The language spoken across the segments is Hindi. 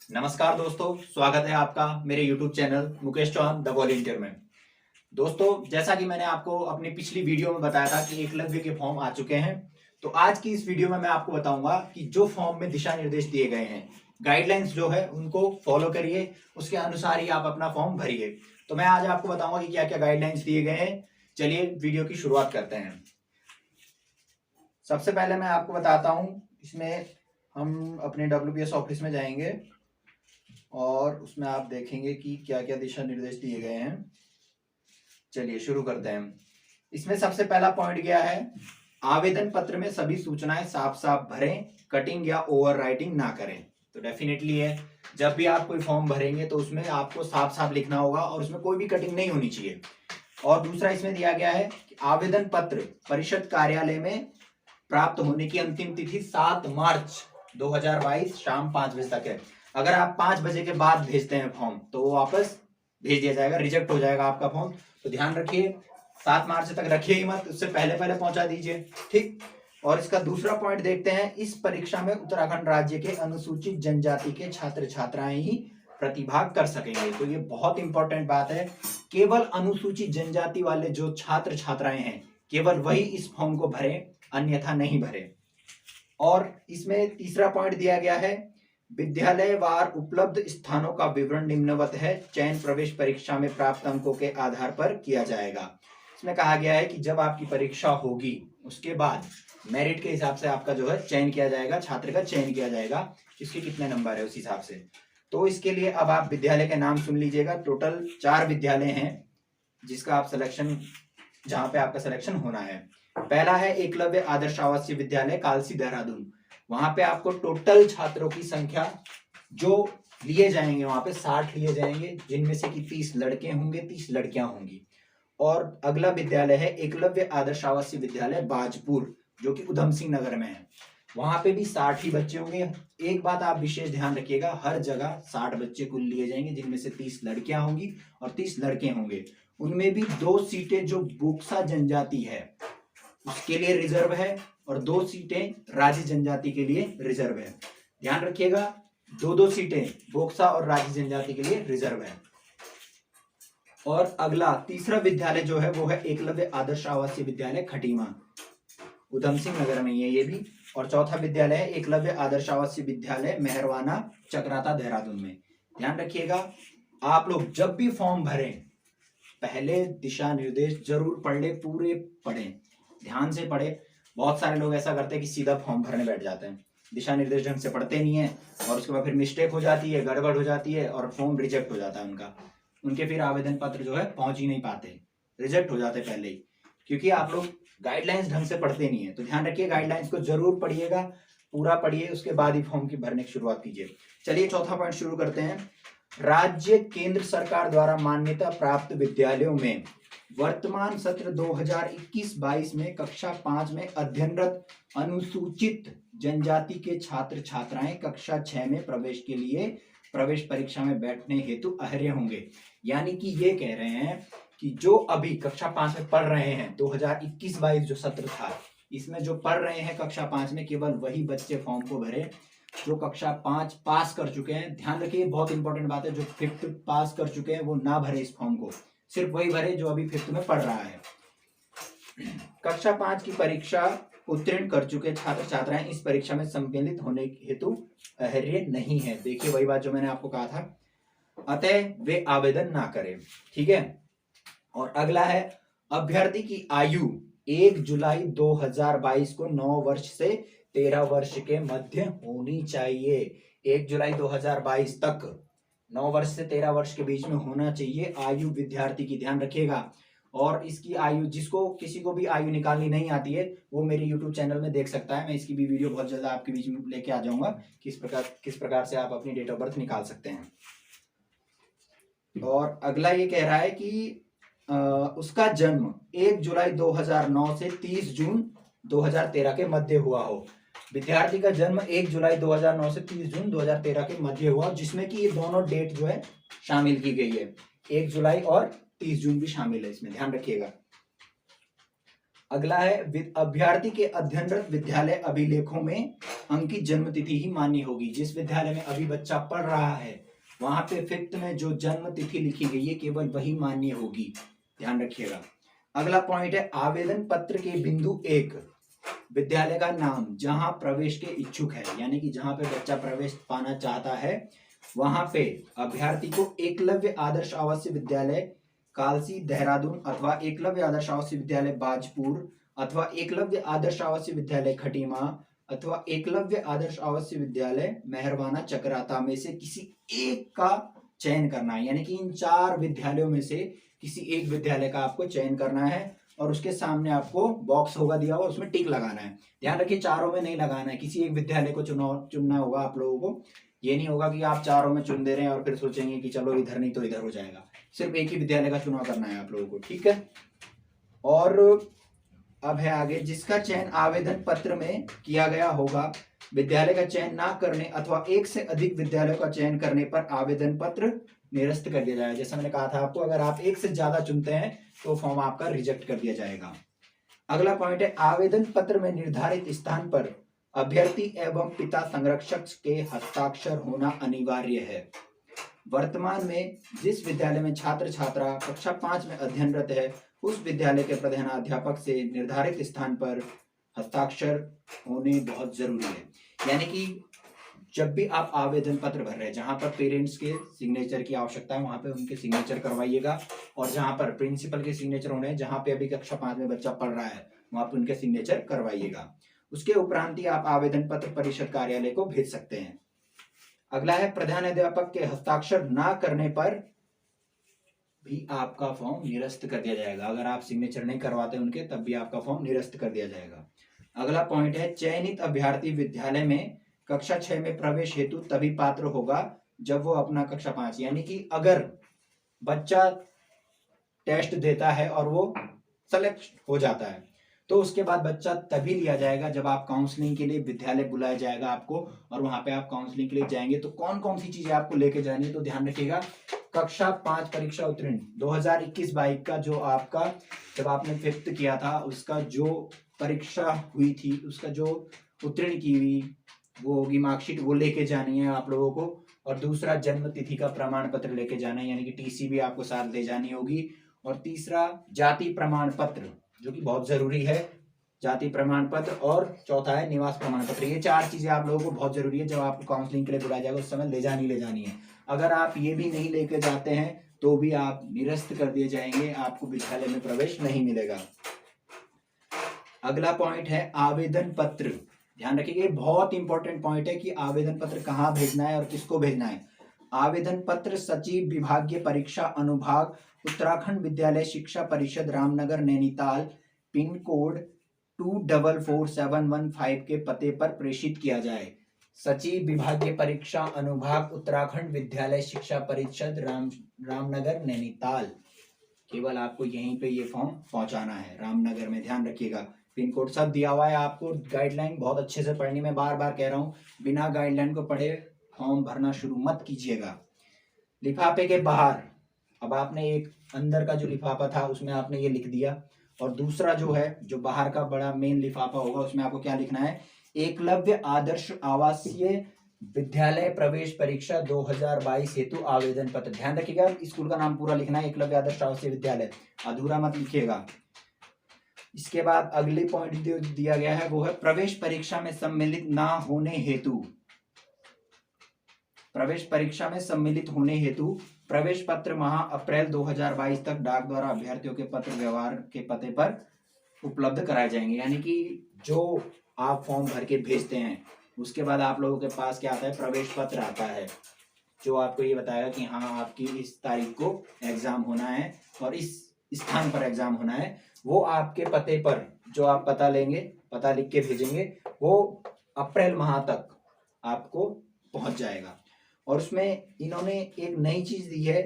नमस्कार दोस्तों, स्वागत है आपका मेरे YouTube channel Mukesh Chauhan the volunteer में। दोस्तों, जैसा कि मैंने आपको अपनी पिछली वीडियो में बताया था कि एकलव्य के फॉर्म आ चुके हैं, तो आज की इस वीडियो में मैं आपको बताऊंगा कि जो फॉर्म में दिशा निर्देश दिए गए हैं, गाइडलाइंस जो है उनको फॉलो करिए, उसके अनुसार ही आप अपना फॉर्म भरिए। तो मैं आज आपको बताऊंगा कि क्या क्या गाइडलाइंस दिए गए हैं। चलिए वीडियो की शुरुआत करते हैं। सबसे पहले मैं आपको बताता हूँ, इसमें हम अपने WPS ऑफिस में जाएंगे और उसमें आप देखेंगे कि क्या क्या दिशा निर्देश दिए गए हैं। चलिए शुरू करते हैं। इसमें सबसे पहला पॉइंट क्या है, आवेदन पत्र में सभी सूचनाएं साफ साफ भरें, कटिंग या ओवर राइटिंग ना करें। तो डेफिनेटली है, जब भी आप कोई फॉर्म भरेंगे तो उसमें आपको साफ साफ लिखना होगा और उसमें कोई भी कटिंग नहीं होनी चाहिए। और दूसरा इसमें दिया गया है कि आवेदन पत्र परिषद कार्यालय में प्राप्त होने की अंतिम तिथि 7 मार्च 2022 शाम 5 बजे तक है। अगर आप 5 बजे के बाद भेजते हैं फॉर्म तो वो वापस भेज दिया जाएगा, रिजेक्ट हो जाएगा आपका फॉर्म। तो ध्यान रखिए, 7 मार्च तक रखिए ही मत, उससे पहले पहले पहुंचा दीजिए, ठीक। और इसका दूसरा पॉइंट देखते हैं, इस परीक्षा में उत्तराखंड राज्य के अनुसूचित जनजाति के छात्र छात्राएं ही प्रतिभाग कर सकेंगे। तो ये बहुत इंपॉर्टेंट बात है, केवल अनुसूचित जनजाति वाले जो छात्र छात्राएं हैं केवल वही इस फॉर्म को भरें, अन्यथा नहीं भरे। और इसमें तीसरा पॉइंट दिया गया है, विद्यालय वार उपलब्ध स्थानों का विवरण निम्नवत है, चयन प्रवेश परीक्षा में प्राप्त अंकों के आधार पर किया जाएगा। इसमें कहा गया है कि जब आपकी परीक्षा होगी उसके बाद मेरिट के हिसाब से आपका जो है चयन किया जाएगा, छात्र का चयन किया जाएगा, किसके कितने नंबर है उस हिसाब से। तो इसके लिए अब आप विद्यालय के नाम सुन लीजिएगा। टोटल 4 विद्यालय हैं जिसका आप सिलेक्शन, जहां पे आपका सिलेक्शन होना है। पहला है एकलव्य आदर्श आवासीय विद्यालय कालसी देहरादून। वहां पे आपको टोटल छात्रों की संख्या जो लिए जाएंगे वहां पे 60 लिए जाएंगे, जिनमें से कि 30 लड़के होंगे, 30 लड़कियां होंगी। और अगला विद्यालय है एकलव्य आदर्श आवासीय विद्यालय बाजपुर, जो कि उधम सिंह नगर में है। वहां पे भी 60 ही बच्चे होंगे। एक बात आप विशेष ध्यान रखिएगा, हर जगह 60 बच्चे कुल लिए जाएंगे, जिनमें से 30 लड़कियां होंगी और 30 लड़के होंगे। उनमें भी 2 सीटें जो बुक्सा जनजाति है उसके लिए रिजर्व है और 2 सीटें राजी जनजाति के लिए रिजर्व है। ध्यान रखिएगा, 2-2 सीटें बोक्सा और राजी जनजाति के लिए रिजर्व है। और अगला तीसरा विद्यालय जो है वो है एकलव्य आदर्श आवासीय विद्यालय खटीमा, उधम सिंह नगर में ही है ये भी। और चौथा विद्यालय है एकलव्य आदर्श आवासीय विद्यालय मेहरवाना चक्राता देहरादून में। ध्यान रखिएगा, आप लोग जब भी फॉर्म भरें पहले दिशा निर्देश जरूर पढ़ ले, पूरे पढ़ें, ध्यान से पढ़े। बहुत सारे लोग ऐसा करते हैं कि सीधा फॉर्म भरने बैठ जाते हैं, दिशा निर्देश ढंग से पढ़ते नहीं है और उसके बाद फिर मिस्टेक हो जाती है, गड़बड़ हो जाती है और फॉर्म रिजेक्ट हो जाता है उनका। उनके फिर आवेदन पत्र जो है पहुंच ही नहीं पाते, रिजेक्ट हो जाते पहले ही, क्योंकि आप लोग गाइडलाइंस ढंग से पढ़ते नहीं है। तो ध्यान रखिए, गाइडलाइंस को जरूर पढ़िएगा, पूरा पढ़िए, उसके बाद ही फॉर्म की भरने की शुरुआत कीजिए। चलिए चौथा पॉइंट शुरू करते हैं। राज्य केंद्र सरकार द्वारा मान्यता प्राप्त विद्यालयों में वर्तमान सत्र 2021-22 में कक्षा 5 में अध्ययनरत अनुसूचित जनजाति के छात्र छात्राएं कक्षा 6 में प्रवेश के लिए प्रवेश परीक्षा में बैठने हेतु अहर्य होंगे। यानी कि ये कह रहे हैं कि जो अभी कक्षा 5 में पढ़ रहे हैं, 2021-22 जो सत्र था, इसमें जो पढ़ रहे हैं कक्षा 5 में, केवल वही बच्चे फॉर्म को भरे जो कक्षा 5 पास कर चुके हैं। ध्यान रखिए, बहुत इंपॉर्टेंट बात है, जो 5th पास कर चुके हैं वो ना भरे इस फॉर्म को, सिर्फ वही भरे जो अभी 5th में पढ़ रहा है। कक्षा 5 की परीक्षा उत्तीर्ण कर चुके छात्र छात्राएं इस परीक्षा में सम्मिलित होने हेतु अहर्य नहीं है। देखिए वही बात जो मैंने आपको कहा था, अतः वे आवेदन ना करें, ठीक है। और अगला है, अभ्यर्थी की आयु 1 जुलाई 2022 को 9 वर्ष से 13 वर्ष के मध्य होनी चाहिए। 1 जुलाई 2022 तक 9 वर्ष से 13 वर्ष के बीच में होना चाहिए आयु विद्यार्थी की, ध्यान रखिएगा। और इसकी आयु, जिसको किसी को भी आयु निकालनी नहीं आती है वो मेरे YouTube चैनल में देख सकता है। मैं इसकी भी वीडियो बहुत जल्द आपके बीच में लेके आ जाऊंगा, किस प्रकार से आप अपनी डेट ऑफ बर्थ निकाल सकते हैं। और अगला ये कह रहा है कि उसका जन्म 1 जुलाई 2009 से 30 जून 2013 के मध्य हुआ हो। विद्यार्थी का जन्म 1 जुलाई 2009 से 30 जून 2013 के मध्य हुआ, जिसमें कि ये दोनों डेट जो है शामिल की गई है, 1 जुलाई और 30 जून भी शामिल है इसमें, ध्यान रखिएगा। अगला है अभ्यर्थी के अध्ययनरत विद्यालय अभिलेखों में अंकित जन्म तिथि ही मान्य होगी। जिस विद्यालय में अभी बच्चा पढ़ रहा है वहां पे 5th में जो जन्म तिथि लिखी गई है केवल वही मान्य होगी, ध्यान रखिएगा। अगला पॉइंट है आवेदन पत्र के बिंदु 1 विद्यालय का नाम जहां प्रवेश के इच्छुक है, यानी कि जहां पे बच्चा प्रवेश पाना चाहता है वहां पे अभ्यर्थी को एकलव्य आदर्श आवासीय विद्यालय कालसी देहरादून अथवा एकलव्य आदर्श आवासीय विद्यालय बाजपुर अथवा एकलव्य आदर्श आवासीय विद्यालय खटीमा अथवा एकलव्य आदर्श आवासीय विद्यालय मेहरबाना चकराता में से किसी एक का चयन करना है। यानी कि इन 4 विद्यालयों में से किसी एक विद्यालय का आपको चयन करना है और उसके सामने आपको बॉक्स होगा दिया हुआ, उसमें टिक लगाना है। ध्यान रखिए चारों में नहीं लगाना है, किसी एक विद्यालय को चुनना होगा आप लोगों को। ये नहीं होगा कि आप चारों में चुन दे रहे हैं और फिर सोचेंगे कि चलो इधर नहीं तो इधर हो जाएगा। सिर्फ एक ही विद्यालय का चुनाव करना है आप लोगों को, ठीक है। और अब है आगे, जिसका चयन आवेदन पत्र में किया गया होगा विद्यालय का चयन ना करने अथवा एक से अधिक विद्यालयों का चयन करने पर आवेदन पत्र निरस्त कर दिया जाएगा। जैसा मैंने कहा था आपको, अगर आप एक से ज्यादा चुनते हैं तो फॉर्म आपका रिजेक्ट कर दिया जाएगा। अगला पॉइंट है आवेदन पत्र में निर्धारित स्थान पर अभ्यर्थी एवं पिता संरक्षक के हस्ताक्षर होना अनिवार्य है। वर्तमान में जिस विद्यालय में छात्र छात्रा कक्षा 5 में अध्ययनरत है उस विद्यालय के प्रधानाध्यापक से निर्धारित स्थान पर हस्ताक्षर होने बहुत जरूरी है। यानी कि जब भी आप आवेदन पत्र भर रहे हैं जहां पर पेरेंट्स के सिग्नेचर की आवश्यकता है वहां पे उनके सिग्नेचर करवाइएगा, और जहां पर प्रिंसिपल के सिग्नेचर होने हैं, जहां पे अभी कक्षा 5 में बच्चा पढ़ रहा है वहां पे उनके सिग्नेचर करवाइएगा। उसके उपरांत ही आप आवेदन पत्र परिषद कार्यालय को भेज सकते हैं। अगला है प्रधानाध्यापक के हस्ताक्षर ना करने पर भी आपका फॉर्म निरस्त कर दिया जाएगा। अगर आप सिग्नेचर नहीं करवाते उनके तब भी आपका फॉर्म निरस्त कर दिया जाएगा। अगला पॉइंट है चयनित अभ्यर्थी विद्यालय में कक्षा 6 में प्रवेश हेतु तभी पात्र होगा जब वो अपना कक्षा 5, यानी कि अगर बच्चा टेस्ट देता है और वो सेलेक्ट हो जाता है तो उसके बाद बच्चा तभी लिया जाएगा जब आप काउंसलिंग के लिए विद्यालय बुलाया जाएगा आपको, और वहां पे आप काउंसलिंग के लिए जाएंगे। तो कौन कौन सी चीजें आपको लेके जानी है तो ध्यान रखिएगा। कक्षा 5 परीक्षा उत्तीर्ण 2021-22 का जो आपका, जब आपने 5th किया था उसका जो परीक्षा हुई थी उसका जो उत्तीर्ण की हुई वो होगी मार्कशीट, वो लेके जानी है आप लोगों को। और दूसरा जन्म तिथि का प्रमाण पत्र लेके जाना है, यानी कि टीसी भी आपको साथ ले जानी होगी। और तीसरा जाति प्रमाण पत्र जो कि बहुत जरूरी है, जाति प्रमाण पत्र। और चौथा है निवास प्रमाण पत्र। ये 4 चीजें आप लोगों को बहुत जरूरी है, जब आपको काउंसलिंग के लिए बुलाया जाएगा उस समय ले जानी है। अगर आप ये भी नहीं लेके जाते हैं तो भी आप निरस्त कर दिए जाएंगे, आपको विद्यालय में प्रवेश नहीं मिलेगा। अगला पॉइंट है आवेदन पत्र। ध्यान रखिएगा, बहुत इंपॉर्टेंट पॉइंट है कि आवेदन पत्र कहाँ भेजना है और किसको भेजना है। आवेदन पत्र सचिव विभागीय परीक्षा अनुभाग उत्तराखंड विद्यालय शिक्षा परिषद रामनगर नैनीताल पिन कोड 244715 के पते पर प्रेषित किया जाए। सचिव विभागीय परीक्षा अनुभाग उत्तराखंड विद्यालय शिक्षा परिषद रामनगर नैनीताल, केवल आपको यहीं पे ये फॉर्म पहुंचाना है रामनगर में। ध्यान रखिएगा, पिन कोड सब दिया हुआ है आपको। गाइडलाइन बहुत अच्छे से पढ़नी, मैं बार बार कह रहा हूँ, बिना गाइडलाइन को पढ़े फॉर्म भरना शुरू मत कीजिएगा। लिफाफे के बाहर, अब आपने एक अंदर का जो लिफाफा था उसमें आपने ये लिख दिया, और दूसरा जो है जो बाहर का बड़ा मेन लिफाफा होगा उसमें आपको क्या लिखना है, एकलव्य आदर्श आवासीय विद्यालय प्रवेश परीक्षा 2022 हेतु आवेदन पत्र। ध्यान रखिएगा स्कूल का नाम पूरा लिखना है, एकलव्य आदर्श आवासीय विद्यालय, अधूरा मत लिखिएगा। इसके बाद अगली पॉइंट जो दिया गया है वो है प्रवेश परीक्षा में सम्मिलित ना होने हेतु, प्रवेश परीक्षा में सम्मिलित होने हेतु प्रवेश पत्र माह अप्रैल 2022 तक डाक द्वारा अभ्यर्थियों के पत्र व्यवहार के पते पर उपलब्ध कराए जाएंगे। यानी कि जो आप फॉर्म भर के भेजते हैं उसके बाद आप लोगों के पास क्या आता है, प्रवेश पत्र आता है जो आपको ये बताएगा कि हाँ आपकी इस तारीख को एग्जाम होना है और इस स्थान पर एग्जाम होना है। वो आपके पते पर जो आप पता लेंगे, पता लिख के भेजेंगे, वो अप्रैल माह तक आपको पहुंच जाएगा। और उसमें इन्होंने एक नई चीज दी है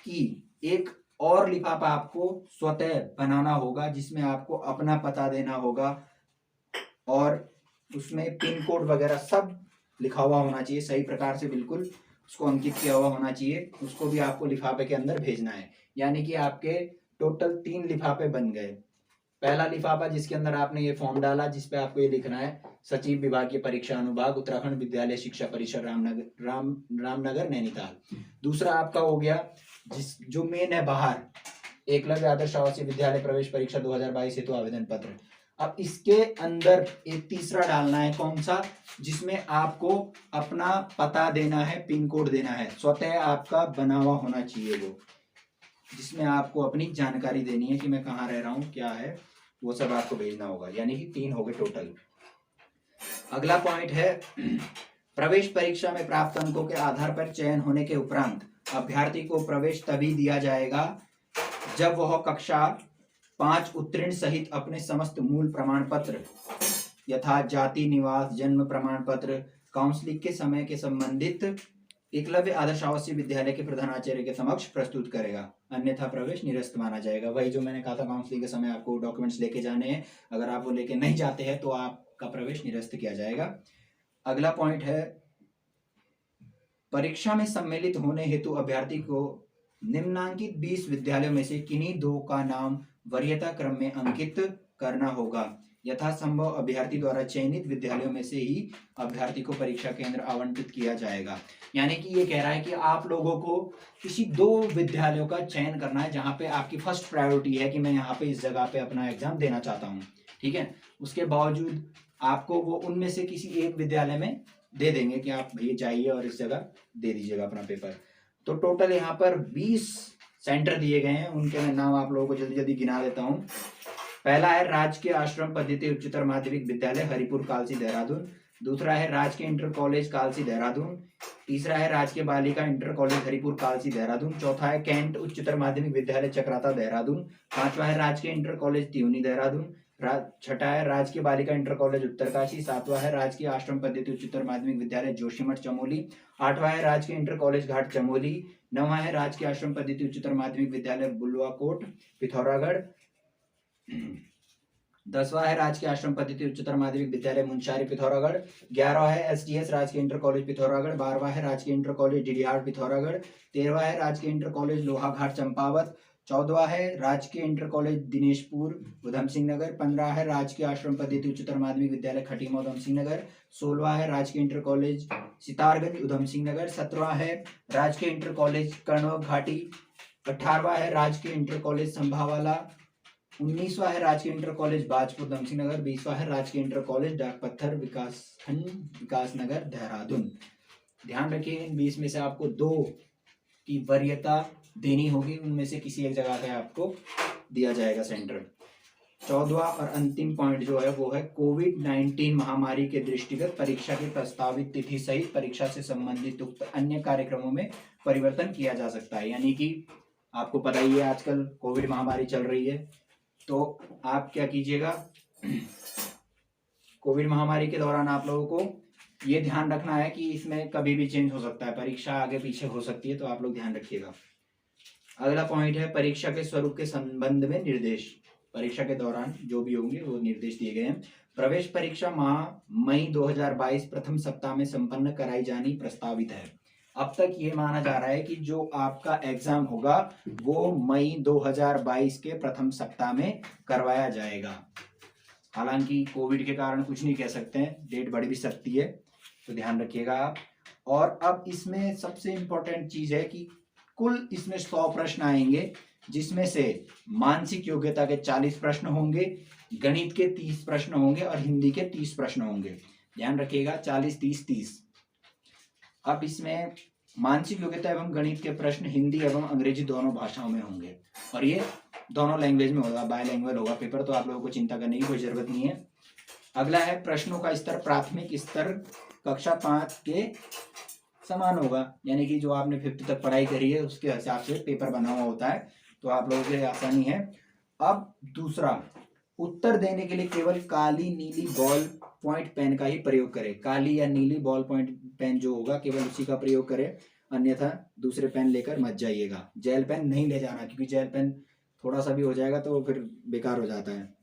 कि एक और लिफाफा आपको स्वतः बनाना होगा जिसमें आपको अपना पता देना होगा और उसमें पिन कोड वगैरह सब लिखा हुआ होना चाहिए सही प्रकार से, बिल्कुल उसको अंकित किया हुआ होना चाहिए। उसको भी आपको लिफाफे के अंदर भेजना है। यानी कि आपके टोटल 3 लिफाफे बन गए। पहला लिफाफा जिसके अंदर आपने ये फॉर्म डाला, जिसपे आपको ये लिखना है सचिव विभागीय परीक्षा अनुभाग उत्तराखंड विद्यालय शिक्षा परिषद रामनगर नैनीताल। दूसरा आपका हो गया जो मेन है बाहर, एकलव्य आदर्श आवासीय विद्यालय प्रवेश परीक्षा 2022 हेतु आवेदन पत्र। अब इसके अंदर एक तीसरा डालना है, कौन सा, जिसमें आपको अपना पता देना है, पिन कोड देना है, स्वतः आपका बना हुआ होना चाहिए वो, जिसमें आपको अपनी जानकारी देनी है कि मैं कहाँ रह रहा हूँ, क्या है, वो सब आपको भेजना होगा। यानी कि 3 हो गए टोटल। अगला पॉइंट है प्रवेश परीक्षा में प्राप्त अंकों के आधार पर चयन होने के उपरांत अभ्यर्थी को प्रवेश तभी दिया जाएगा जब वह कक्षा 5 उत्तीर्ण सहित अपने समस्त मूल प्रमाण पत्र यथा जाति, निवास, जन्म प्रमाण पत्र काउंसलिंग के समय के संबंधित एकलव्य आदर्श आवासीय विद्यालय के प्रधानाचार्य के समक्ष प्रस्तुत करेगा, अन्यथा प्रवेश निरस्त माना जाएगा। वही जो मैंने कहा था, काउंसलिंग के समय आपको डॉक्यूमेंट्स लेके जाने हैं, अगर आप वो लेके नहीं जाते हैं तो आपका प्रवेश निरस्त किया जाएगा। अगला पॉइंट है परीक्षा में सम्मिलित होने हेतु अभ्यर्थी को निम्नांकित 20 विद्यालयों में से किन्हीं 2 का नाम वरीयता क्रम में अंकित करना होगा। यथासंभव अभ्यर्थी द्वारा चयनित विद्यालयों में से ही अभ्यर्थी को परीक्षा केंद्र आवंटित किया जाएगा। यानी कि ये कह रहा है कि आप लोगों को किसी 2 विद्यालयों का चयन करना है जहां पे आपकी फर्स्ट प्रायोरिटी है कि मैं यहाँ पे इस जगह पे अपना एग्जाम देना चाहता हूँ, ठीक है। उसके बावजूद आपको वो उनमें से किसी एक विद्यालय में दे देंगे कि आप भैया जाइए और इस जगह दे दीजिएगा अपना पेपर। तो टोटल यहाँ पर 20 सेंटर दिए गए हैं, उनके मैं नाम आप लोगों को जल्दी जल्दी गिना देता हूँ। पहला है राजकीय आश्रम पद्धति उच्चतर माध्यमिक विद्यालय हरिपुर कालसी देहरादून। दूसरा है राजकीय इंटर कॉलेज कालसी देहरादून। तीसरा है राजकीय बालिका इंटर कॉलेज हरिपुर कालसी देहरादून। चौथा है कैंट उच्चतर माध्यमिक विद्यालय चक्राता देहरादून। पांचवा है राजकीय इंटर कॉलेज त्यूनी देहरादून। छठा है राजकीय बालिका इंटर कॉलेज उत्तरकाशी। सातवां है राजकीय आश्रम पद्धति उच्चतर माध्यमिक विद्यालय जोशीमठ चमोली। आठवां है राजकीय इंटर कॉलेज घाट चमोली। नौवां है राजकीय आश्रम पद्धति उच्चतर माध्यमिक विद्यालय बुलवाकोट पिथौरागढ़। 10वां है राजकीय आश्रम पद्धति उच्चतर माध्यमिक विद्यालय मुंशारी पिथौरागढ़। 11वां है एसटीएस राजकीय इंटर कॉलेज पिथौरागढ़। 12वां है राजकीय इंटर कॉलेज डिडिहाट पिथौरागढ़। 13वां है राजकीय इंटर कॉलेज लोहाघाट चंपावत। 14वां है राजकीय इंटर कॉलेज दिनेशपुर उधम सिंह नगर। 15 है राजकीय आश्रम पद्धति उच्चतर माध्यमिक विद्यालय खटीमा उधम सिंह नगर। 16वां है राजकीय इंटर कॉलेज सितारगंज उधम सिंह नगर। 17वां है राजकीय इंटर कॉलेज कर्णव घाटी। 18वां है राजकीय इंटर कॉलेज संभावाला। 19वां है राजकीय इंटर कॉलेज बाजपुर उधम सिंह नगर। 20वां है राजकीय इंटर कॉलेज डाकपत्थर विकास नगर देहरादून। ध्यान रखिए इन 20 में से आपको 2 की वरीयता देनी होगी, उनमें से किसी एक जगह पे आपको दिया जाएगा सेंटर। 14वां और अंतिम पॉइंट जो है वो है कोविड-19 महामारी के दृष्टिगत परीक्षा की प्रस्तावित तिथि सहित परीक्षा से संबंधित उक्त अन्य कार्यक्रमों में परिवर्तन किया जा सकता है। यानी कि आपको पता ही है आजकल कोविड महामारी चल रही है, तो आप क्या कीजिएगा, कोविड महामारी के दौरान आप लोगों को ये ध्यान रखना है कि इसमें कभी भी चेंज हो सकता है, परीक्षा आगे पीछे हो सकती है, तो आप लोग ध्यान रखिएगा। अगला पॉइंट है परीक्षा के स्वरूप के संबंध में निर्देश। परीक्षा के दौरान जो भी होंगे वो निर्देश दिए गए हैं। प्रवेश परीक्षा माह मई 2022 प्रथम सप्ताह में संपन्न कराई जानी प्रस्तावित है। अब तक ये माना जा रहा है कि जो आपका एग्जाम होगा वो मई 2022 के प्रथम सप्ताह में करवाया जाएगा। हालांकि कोविड के कारण कुछ नहीं कह सकते हैं, डेट बढ़ भी सकती है, तो ध्यान रखिएगा आप। और अब इसमें सबसे इंपॉर्टेंट चीज है कि कुल इसमें 100 प्रश्न आएंगे, जिसमें से मानसिक योग्यता के 40 प्रश्न होंगे, गणित के 30 प्रश्न होंगे और हिंदी के 30 प्रश्न होंगे। ध्यान रखिएगा 40, 30, 30। अब इसमें मानसिक योग्यता एवं गणित के प्रश्न हिंदी एवं अंग्रेजी दोनों भाषाओं में होंगे और ये दोनों लैंग्वेज में होगा, बायलैंग्वेज होगा पेपर, तो आप लोगों को चिंता करने की कोई जरूरत नहीं है। अगला है प्रश्नों का स्तर प्राथमिक स्तर कक्षा 5 के समान होगा, यानी कि जो आपने 5th तक पढ़ाई करी है उसके हिसाब से पेपर बना हुआ होता है, तो आप लोगों के लिए आसानी है। अब दूसरा, उत्तर देने के लिए केवल काली नीली बॉल पॉइंट पेन का ही प्रयोग करें। काली या नीली बॉल पॉइंट पेन जो होगा केवल उसी का प्रयोग करें, अन्यथा दूसरे पेन लेकर मत जाइएगा। जेल पेन नहीं ले जाना, क्योंकि जेल पेन थोड़ा सा भी हो जाएगा तो फिर बेकार हो जाता है।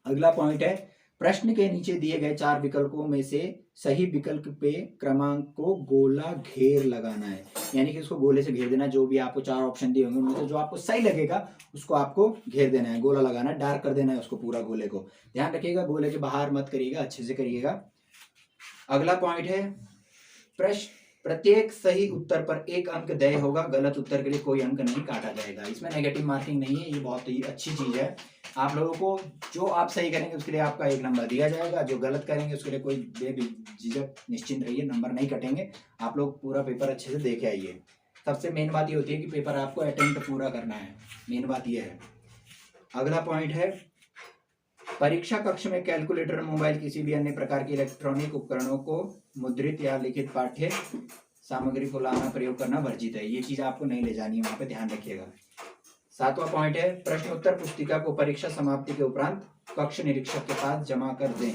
अगला पॉइंट है प्रश्न के नीचे दिए गए 4 विकल्पों में से सही विकल्प पे क्रमांक को गोला घेर लगाना है, यानी कि उसको गोले से घेर देना। जो भी आपको 4 ऑप्शन दिए होंगे उनमें से जो आपको सही लगेगा उसको आपको घेर देना है, गोला लगाना है, डार्क कर देना है उसको पूरा गोले को। ध्यान रखिएगा, गोले के बाहर मत करिएगा, अच्छे से करिएगा। अगला पॉइंट है प्रश्न प्रत्येक सही उत्तर पर 1 अंक देय होगा, गलत उत्तर के लिए कोई अंक नहीं काटा जाएगा। इसमें नेगेटिव मार्किंग नहीं है, ये बहुत ही अच्छी चीज है। आप लोगों को जो आप सही करेंगे उसके लिए आपका 1 नंबर दिया जाएगा, जो गलत करेंगे उसके लिए कोई बेझिझक निश्चिंत रहिए, नंबर नहीं कटेंगे। आप लोग पूरा पेपर अच्छे से देख आइए। सबसे मेन बात ये होती है कि पेपर आपको अटेम्प्ट पूरा करना है, मेन बात ये है। अगला पॉइंट है परीक्षा कक्ष में कैलकुलेटर, मोबाइल, किसी भी अन्य प्रकार के इलेक्ट्रॉनिक उपकरणों को मुद्रित या लिखित पाठ्य सामग्री को लाना, प्रयोग करना वर्जित है। ये चीज आपको नहीं ले जानी है, वहां पे ध्यान रखिएगा। 7वां पॉइंट है प्रश्न उत्तर पुस्तिका को परीक्षा समाप्ति के उपरांत कक्ष निरीक्षक के पास जमा कर दें।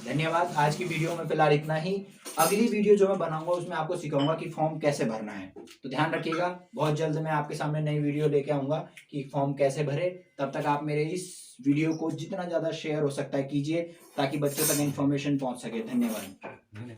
धन्यवाद। आज की वीडियो में फिलहाल इतना ही। अगली वीडियो जो मैं बनाऊंगा उसमें आपको सिखाऊंगा कि फॉर्म कैसे भरना है, तो ध्यान रखिएगा। बहुत जल्द मैं आपके सामने नई वीडियो लेके आऊंगा कि फॉर्म कैसे भरे। तब तक आप मेरे इस वीडियो को जितना ज्यादा शेयर हो सकता है कीजिए, ताकि बच्चों तक इन्फॉर्मेशन पहुंच सके। धन्यवाद।